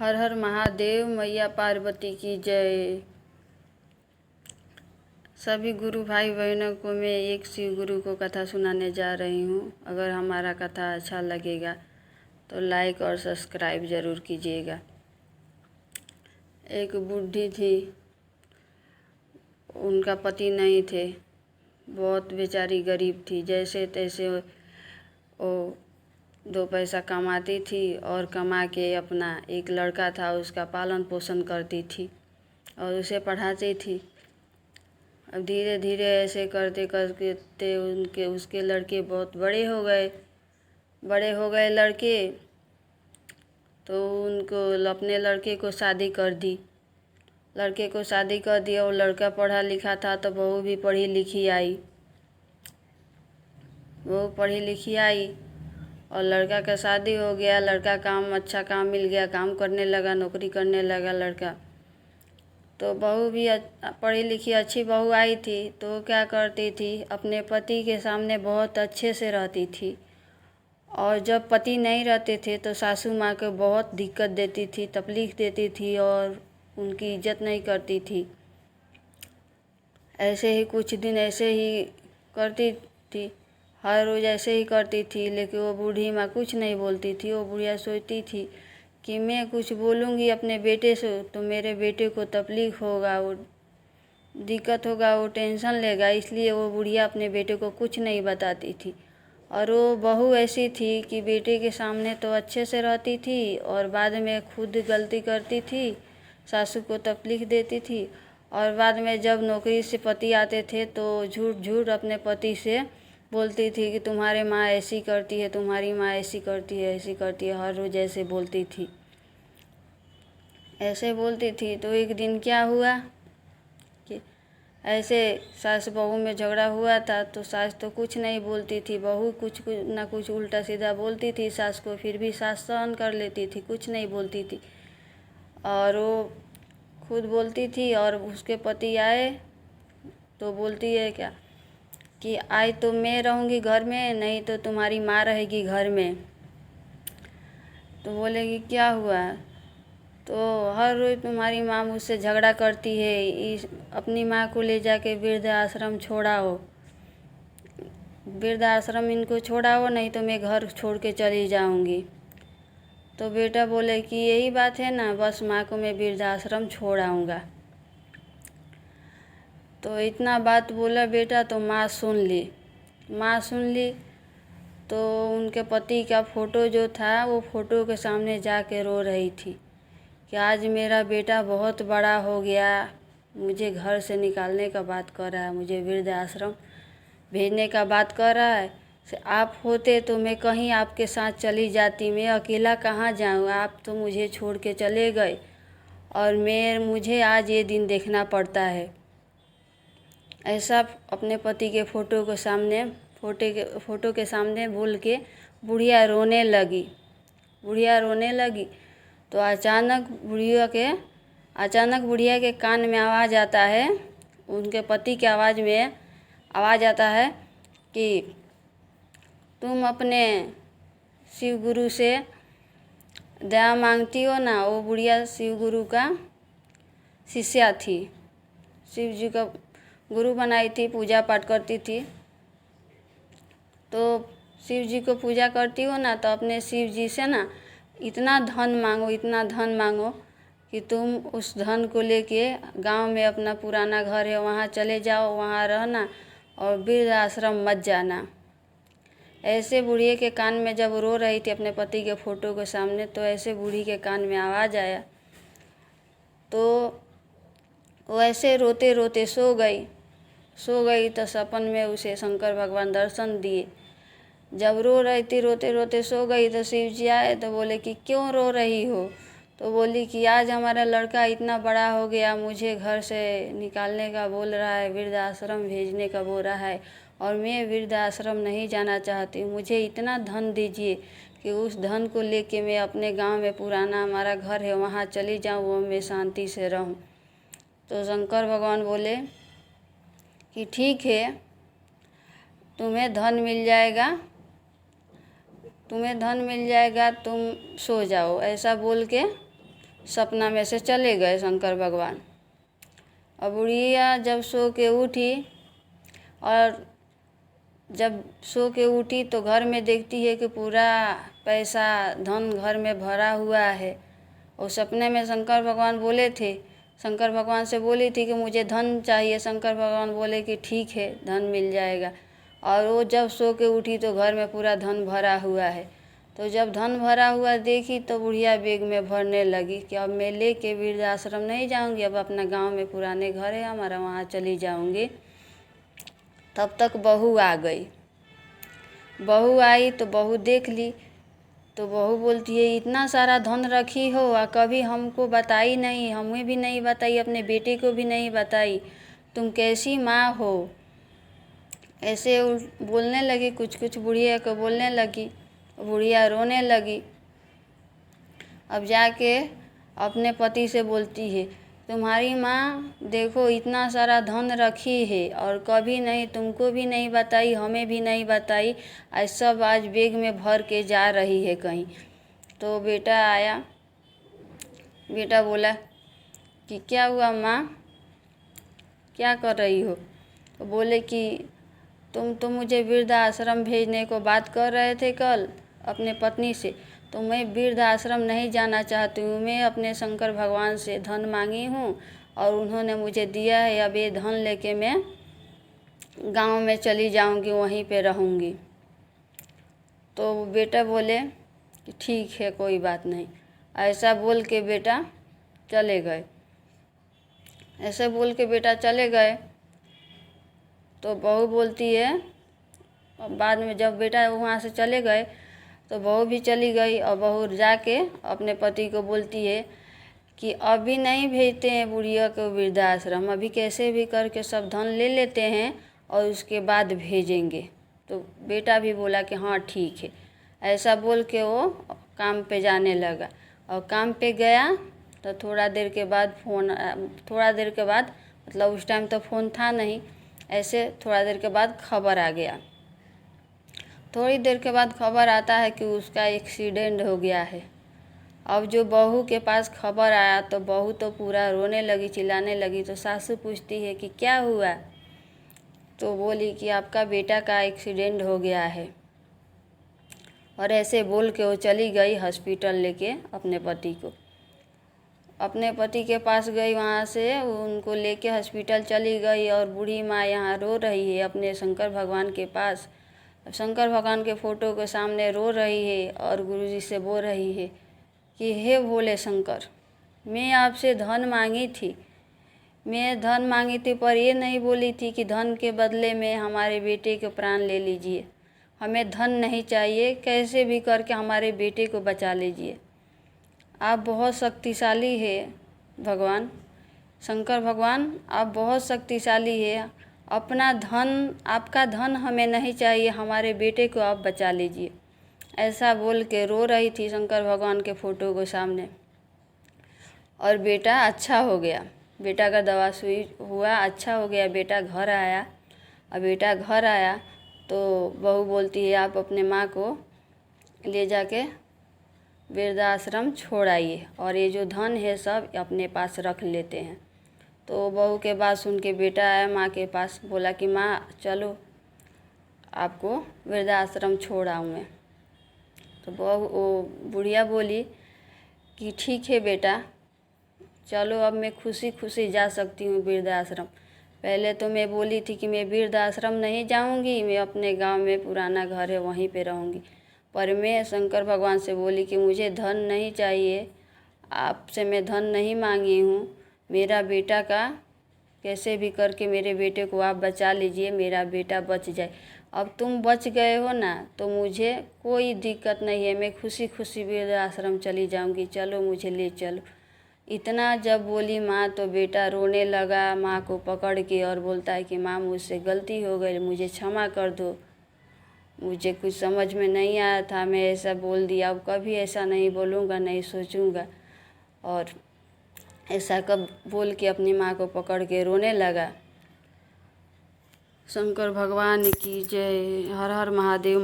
हर हर महादेव, मैया पार्वती की जय। सभी गुरु भाई बहनों को मैं एक शिव गुरु को कथा सुनाने जा रही हूँ। अगर हमारा कथा अच्छा लगेगा तो लाइक और सब्सक्राइब ज़रूर कीजिएगा। एक बूढ़ी थी, उनका पति नहीं थे, बहुत बेचारी गरीब थी। जैसे तैसे वो दो पैसा कमाती थी और कमा के अपना एक लड़का था, उसका पालन पोषण करती थी और उसे पढ़ाती थी। अब धीरे धीरे ऐसे करते करते उसके लड़के बहुत बड़े हो गए लड़के। तो उनको अपने लड़के को शादी कर दी। और लड़का पढ़ा लिखा था तो बहू भी पढ़ी लिखी आई और लड़का का शादी हो गया। लड़का अच्छा काम मिल गया, काम करने लगा, नौकरी करने लगा लड़का। तो बहू भी पढ़ी लिखी अच्छी बहू आई थी। तो वो क्या करती थी, अपने पति के सामने बहुत अच्छे से रहती थी। और जब पति नहीं रहते थे तो सासू माँ को बहुत दिक्कत देती थी, तकलीफ देती थी और उनकी इज्जत नहीं करती थी। ऐसे ही कुछ दिन ऐसे ही करती थी, हर रोज़ ऐसे ही करती थी। लेकिन वो बूढ़ी माँ कुछ नहीं बोलती थी। वो बुढ़िया सोचती थी कि मैं कुछ बोलूँगी अपने बेटे से तो मेरे बेटे को तकलीफ़ होगा, वो दिक्कत होगा, वो टेंशन लेगा। इसलिए वो बुढ़िया अपने बेटे को कुछ नहीं बताती थी। और वो बहू ऐसी थी कि बेटे के सामने तो अच्छे से रहती थी और बाद में खुद गलती करती थी, सासू को तकलीफ़ देती थी। और बाद में जब नौकरी से पति आते थे तो झूठ अपने पति से बोलती थी कि तुम्हारी माँ ऐसी करती है, तुम्हारी माँ ऐसी करती है, हर रोज़ ऐसे बोलती थी। तो एक दिन क्या हुआ कि ऐसे सास बहू में झगड़ा हुआ था। तो सास तो कुछ नहीं बोलती थी, बहू कुछ ना कुछ उल्टा सीधा बोलती थी सास को। फिर भी सास सहन कर लेती थी, कुछ नहीं बोलती थी। और वो खुद बोलती थी और उसके पति आए तो बोलती है क्या कि आज तो मैं रहूँगी घर में, नहीं तो तुम्हारी माँ रहेगी घर में। तो बोलेगी क्या हुआ, तो हर रोज़ तुम्हारी माँ मुझसे झगड़ा करती है, अपनी माँ को ले जाके वृद्धाश्रम इनको छोड़ाओ, नहीं तो मैं घर छोड़ के चली जाऊँगी। तो बेटा बोले कि यही बात है ना, बस माँ को मैं वृद्धाश्रम छोड़ आऊँगा। तो इतना बात बोला बेटा, तो माँ सुन ली। तो उनके पति का फ़ोटो जो था वो फ़ोटो के सामने जाके रो रही थी कि आज मेरा बेटा बहुत बड़ा हो गया, मुझे घर से निकालने का बात कर रहा है, मुझे वृद्धाश्रम भेजने का बात कर रहा है। आप होते तो मैं कहीं आपके साथ चली जाती, मैं अकेला कहाँ जाऊँ, आप तो मुझे छोड़ के चले गए और मुझे आज ये दिन देखना पड़ता है। ऐसा अपने पति के फ़ोटो के सामने बोल के बुढ़िया रोने लगी। तो अचानक बुढ़िया के कान में आवाज़ आता है, उनके पति के आवाज़ में आवाज़ आता है कि तुम अपने शिव गुरु से दया मांगती हो ना। वो बुढ़िया शिव गुरु का शिष्या थी, शिव जी का गुरु बनाई थी, पूजा पाठ करती थी। तो शिव जी को पूजा करती हो ना, तो अपने शिव जी से ना इतना धन मांगो कि तुम उस धन को लेके गांव में अपना पुराना घर है वहाँ चले जाओ, वहाँ रहना और वृद्धाश्रम मत जाना। ऐसे बुढ़िया के कान में जब रो रही थी अपने पति के फ़ोटो के सामने, तो ऐसे बूढ़ी के कान में आवाज़ आया। तो वो ऐसे रोते रोते सो गई। तो सपन में उसे शंकर भगवान दर्शन दिए। जब रो रही थी, रोते रोते सो गई, तो शिव जी आए तो बोले कि क्यों रो रही हो। तो बोली कि आज हमारा लड़का इतना बड़ा हो गया, मुझे घर से निकालने का बोल रहा है, वृद्धाश्रम भेजने का बोल रहा है और मैं वृद्धाश्रम नहीं जाना चाहती हूँ। मुझे इतना धन दीजिए कि उस धन को लेके मैं अपने गांव में पुराना हमारा घर है वहाँ चली जाऊँ, वो मैं शांति से रहूँ। तो शंकर भगवान बोले कि ठीक है, तुम्हें धन मिल जाएगा, तुम सो जाओ। ऐसा बोल के सपना में से चले गए शंकर भगवान। और बुढ़िया जब सो के उठी, और जब सो के उठी तो घर में देखती है कि पूरा पैसा धन घर में भरा हुआ है। और सपने में शंकर भगवान बोले थे, शंकर भगवान से बोली थी कि मुझे धन चाहिए। शंकर भगवान बोले कि ठीक है, धन मिल जाएगा। और वो जब सो के उठी तो घर में पूरा धन भरा हुआ है। तो जब धन भरा हुआ देखी तो बुढ़िया बेग में भरने लगी कि अब मैं लेके वृद्धाश्रम नहीं जाऊंगी, अब अपना गांव में पुराने घर है हमारा, वहाँ चली जाऊंगी। तब तक बहू आ गई। बहू आई तो बहू देख ली तो बहू बोलती है, इतना सारा धन रखी हो और कभी हमको बताई नहीं, हमें भी नहीं बताई, अपने बेटे को भी नहीं बताई, तुम कैसी माँ हो। ऐसे बोलने लगी, कुछ कुछ बुढ़िया को बोलने लगी। बुढ़िया रोने लगी। अब जाके अपने पति से बोलती है, तुम्हारी माँ देखो इतना सारा धन रखी है और कभी नहीं, तुमको भी नहीं बताई, हमें भी नहीं बताई, आज सब आज बैग में भर के जा रही है कहीं। तो बेटा आया। बेटा बोला कि क्या हुआ माँ, क्या कर रही हो। तो बोले कि तुम तो मुझे वृद्धाश्रम भेजने को बात कर रहे थे कल अपने पत्नी से, तो मैं वृद्धाश्रम नहीं जाना चाहती हूँ। मैं अपने शंकर भगवान से धन मांगी हूँ और उन्होंने मुझे दिया है। अब ये धन लेके मैं गांव में चली जाऊंगी, वहीं पे रहूंगी। तो बेटा बोले कि ठीक है, कोई बात नहीं। ऐसा बोल के बेटा चले गए। ऐसे बोल के बेटा चले गए तो बहू बोलती है, बाद में जब बेटा वहाँ से चले गए तो बहू भी चली गई। और बहू जाके अपने पति को बोलती है कि अभी नहीं भेजते हैं बुढ़िया को वृद्धाश्रम, अभी कैसे भी करके सब धन ले लेते हैं और उसके बाद भेजेंगे। तो बेटा भी बोला कि हाँ ठीक है। ऐसा बोल के वो काम पे जाने लगा। और काम पे गया तो थोड़ा देर के बाद मतलब उस टाइम तो फ़ोन था नहीं, ऐसे थोड़ा देर के बाद खबर आ गया। थोड़ी देर के बाद खबर आता है कि उसका एक्सीडेंट हो गया है। अब जो बहू के पास खबर आया तो बहू तो पूरा रोने लगी, चिल्लाने लगी। तो सासू पूछती है कि क्या हुआ। तो बोली कि आपका बेटा का एक्सीडेंट हो गया है। और ऐसे बोल के वो चली गई हॉस्पिटल लेके अपने पति को। अपने पति के पास गई, वहाँ से उनको लेके हॉस्पिटल चली गई। और बूढ़ी माँ यहाँ रो रही है अपने शंकर भगवान के पास। शंकर भगवान के फ़ोटो के सामने रो रही है और गुरुजी से बोल रही है कि हे भोले शंकर, मैं आपसे धन मांगी थी, मैं धन मांगी थी, पर ये नहीं बोली थी कि धन के बदले में हमारे बेटे के प्राण ले लीजिए। हमें धन नहीं चाहिए, कैसे भी करके हमारे बेटे को बचा लीजिए। आप बहुत शक्तिशाली है भगवान, शंकर भगवान आप बहुत शक्तिशाली है। अपना धन, आपका धन हमें नहीं चाहिए, हमारे बेटे को आप बचा लीजिए। ऐसा बोल के रो रही थी शंकर भगवान के फ़ोटो के सामने। और बेटा अच्छा हो गया, बेटा का दवा सुई हुआ, अच्छा हो गया। बेटा घर आया। और बेटा घर आया तो बहू बोलती है, आप अपने माँ को ले जाके वृद्धाश्रम छोड़ आइए और ये जो धन है सब अपने पास रख लेते हैं। तो बहू के बात सुन के बेटा आया माँ के पास, बोला कि माँ चलो आपको वृद्धाश्रम छोड़ आऊँ मैं। तो वो बुढ़िया बोली कि ठीक है बेटा, चलो अब मैं खुशी खुशी जा सकती हूँ वृद्धाश्रम। पहले तो मैं बोली थी कि मैं वृद्धाश्रम नहीं जाऊँगी, मैं अपने गांव में पुराना घर है वहीं पे रहूँगी। पर मैं शंकर भगवान से बोली कि मुझे धन नहीं चाहिए, आपसे मैं धन नहीं मांगी हूँ, मेरा बेटा का कैसे भी करके मेरे बेटे को आप बचा लीजिए, मेरा बेटा बच जाए। अब तुम बच गए हो ना तो मुझे कोई दिक्कत नहीं है, मैं खुशी खुशी वृद्धाश्रम चली जाऊँगी, चलो मुझे ले चलो। इतना जब बोली माँ तो बेटा रोने लगा माँ को पकड़ के और बोलता है कि माँ मुझसे गलती हो गई, मुझे क्षमा कर दो, मुझे कुछ समझ में नहीं आया था, मैं ऐसा बोल दिया, अब कभी ऐसा नहीं बोलूँगा, नहीं सोचूँगा। और ऐसा कब बोल के अपनी माँ को पकड़ के रोने लगा। शंकर भगवान की जय। हर हर महादेव।